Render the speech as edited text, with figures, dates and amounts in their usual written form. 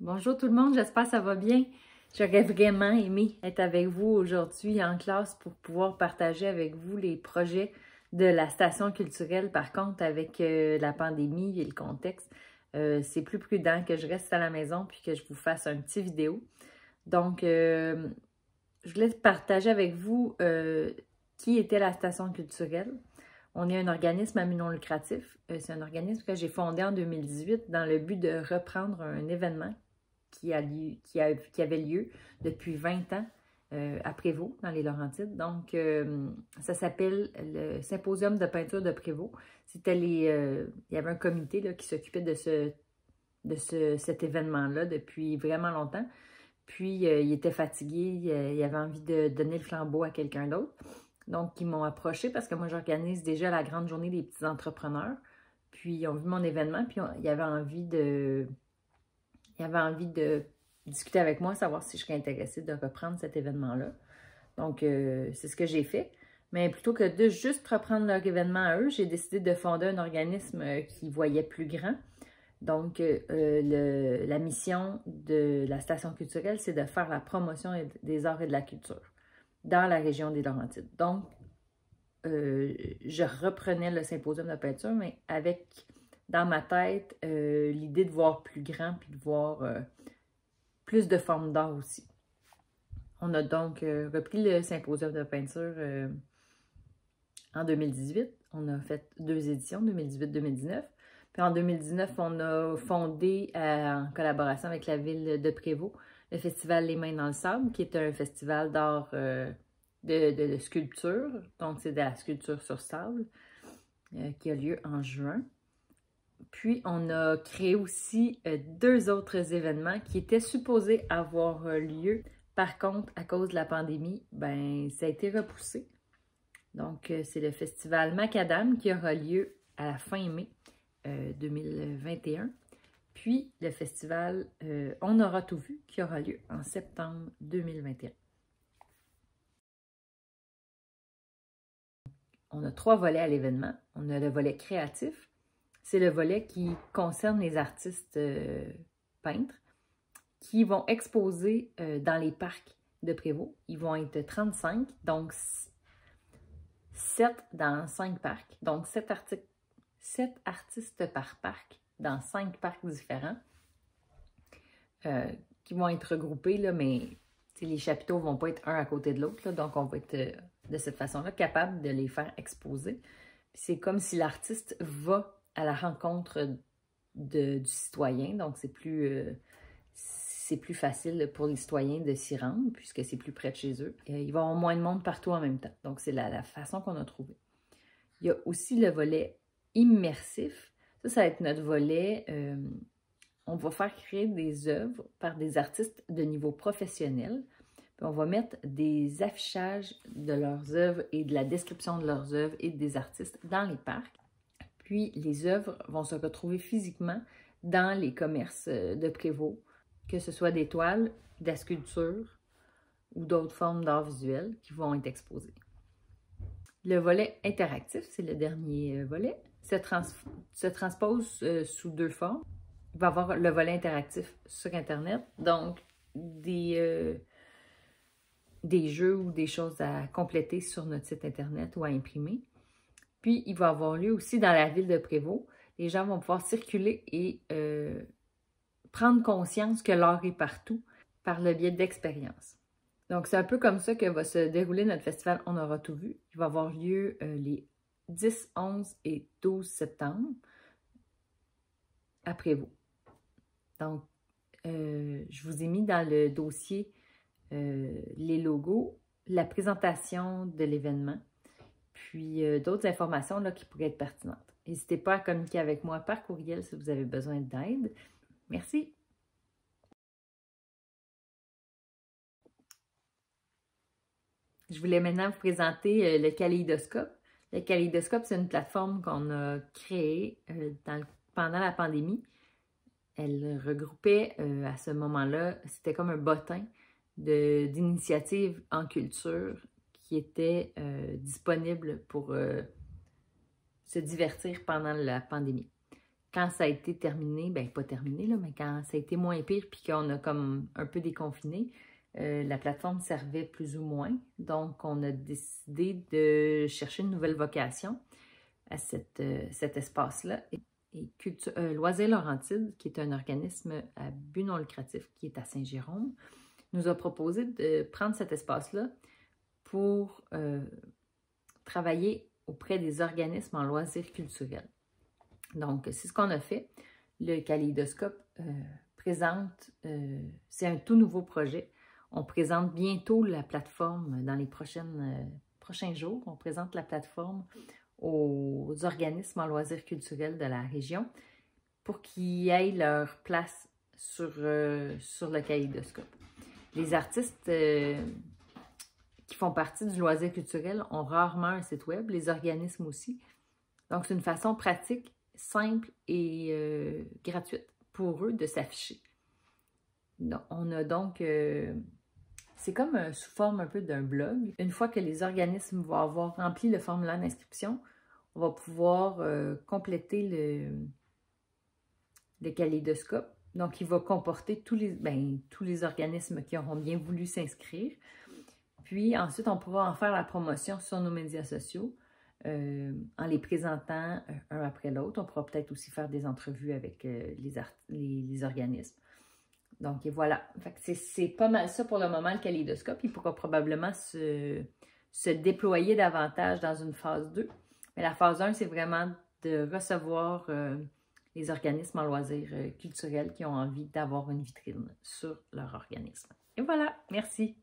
Bonjour tout le monde, j'espère que ça va bien. J'aurais vraiment aimé être avec vous aujourd'hui en classe pour pouvoir partager avec vous les projets de la station culturelle. Par contre, avec la pandémie et le contexte, c'est plus prudent que je reste à la maison puis que je vous fasse un petit vidéo. Donc, je voulais partager avec vous qui était la station culturelle. On est un organisme à but non lucratif. C'est un organisme que j'ai fondé en 2018 dans le but de reprendre un événement qui avait lieu depuis 20 ans à Prévost, dans les Laurentides. Donc, ça s'appelle le Symposium de peinture de Prévost. C'était il y avait un comité là, qui s'occupait de cet événement-là depuis vraiment longtemps. Puis, il était fatigué, il avait envie de donner le flambeau à quelqu'un d'autre. Donc, ils m'ont approché parce que moi, j'organise déjà la grande journée des petits entrepreneurs. Puis, ils ont vu mon événement, puis ils avaient envie de discuter avec moi, savoir si je serais intéressée de reprendre cet événement-là. Donc, c'est ce que j'ai fait. Mais plutôt que de juste reprendre leur événement à eux, j'ai décidé de fonder un organisme qui voyait plus grand. Donc, la mission de la station culturelle, c'est de faire la promotion des arts et de la culture dans la région des Laurentides. Donc, je reprenais le symposium de peinture, mais avec, dans ma tête, l'idée de voir plus grand puis de voir plus de formes d'art aussi. On a donc repris le symposium de peinture en 2018. On a fait 2 éditions, 2018-2019. Puis en 2019, on a fondé, en collaboration avec la ville de Prévost, le festival Les Mains dans le Sable, qui est un festival d'art de sculpture. Donc, c'est de la sculpture sur sable qui a lieu en juin. Puis, on a créé aussi 2 autres événements qui étaient supposés avoir lieu. Par contre, à cause de la pandémie, ben, ça a été repoussé. Donc, c'est le festival Macadam qui aura lieu à la fin mai 2021. Puis, le festival On aura tout vu qui aura lieu en septembre 2021. On a 3 volets à l'événement. On a le volet créatif. C'est le volet qui concerne les artistes peintres qui vont exposer dans les parcs de Prévost. Ils vont être 35, donc 7 dans 5 parcs. Donc 7 artistes par parc dans 5 parcs différents qui vont être regroupés, là, mais les chapiteaux ne vont pas être un à côté de l'autre. Donc, on va être de cette façon-là capable de les faire exposer. C'est comme si l'artiste va à la rencontre du citoyen. Donc, c'est plus facile pour les citoyens de s'y rendre puisque c'est plus près de chez eux. Et il va y avoir moins de monde partout en même temps. Donc, c'est la façon qu'on a trouvé. Il y a aussi le volet immersif. Ça va être notre volet. On va faire créer des œuvres par des artistes de niveau professionnel. Puis on va mettre des affichages de leurs œuvres et de la description de leurs œuvres et des artistes dans les parcs. Puis les œuvres vont se retrouver physiquement dans les commerces de Prévost, que ce soit des toiles, de la sculpture ou d'autres formes d'art visuel qui vont être exposées. Le volet interactif, c'est le dernier volet, se transpose sous 2 formes. Il va y avoir le volet interactif sur Internet, donc des jeux ou des choses à compléter sur notre site Internet ou à imprimer. Puis, il va avoir lieu aussi dans la ville de Prévost. Les gens vont pouvoir circuler et prendre conscience que l'art est partout par le biais d'expériences. Donc, c'est un peu comme ça que va se dérouler notre festival On aura tout vu. Il va avoir lieu les 10, 11 et 12 septembre à Prévost. Donc, je vous ai mis dans le dossier les logos, la présentation de l'événement, puis d'autres informations là, qui pourraient être pertinentes. N'hésitez pas à communiquer avec moi par courriel si vous avez besoin d'aide. Merci! Je voulais maintenant vous présenter le Kaléidoscope. Le Kaléidoscope, c'est une plateforme qu'on a créée pendant la pandémie. Elle regroupait à ce moment-là, c'était comme un bottin d'initiatives en culture qui étaient disponibles pour se divertir pendant la pandémie. quand ça a été terminé, ben pas terminé, là, mais quand ça a été moins pire, puis qu'on a comme un peu déconfiné, la plateforme servait plus ou moins. Donc, on a décidé de chercher une nouvelle vocation à cet espace-là. Et Loisirs Laurentides, qui est un organisme à but non lucratif qui est à Saint-Jérôme, nous a proposé de prendre cet espace-là pour travailler auprès des organismes en loisirs culturels. Donc, c'est ce qu'on a fait. Le Kaléidoscope présente, c'est un tout nouveau projet. On présente bientôt la plateforme dans les prochains jours. On présente la plateforme aux organismes en loisirs culturels de la région pour qu'ils aient leur place sur le Kaléidoscope. Les artistes qui font partie du loisir culturel ont rarement un site web, les organismes aussi. Donc, c'est une façon pratique, simple et gratuite pour eux de s'afficher. On a donc... c'est comme sous forme un peu d'un blog. Une fois que les organismes vont avoir rempli le formulaire d'inscription, on va pouvoir compléter le kaléidoscope. Donc, il va comporter tous les organismes qui auront bien voulu s'inscrire. Puis, ensuite, on pourra en faire la promotion sur nos médias sociaux en les présentant un après l'autre. On pourra peut-être aussi faire des entrevues avec les organismes. Donc, et voilà. C'est pas mal ça pour le moment, le kaléidoscope. Il pourra probablement se déployer davantage dans une phase 2. Mais la phase 1, c'est vraiment de recevoir les organismes en loisirs culturels qui ont envie d'avoir une vitrine sur leur organisme. Et voilà, merci.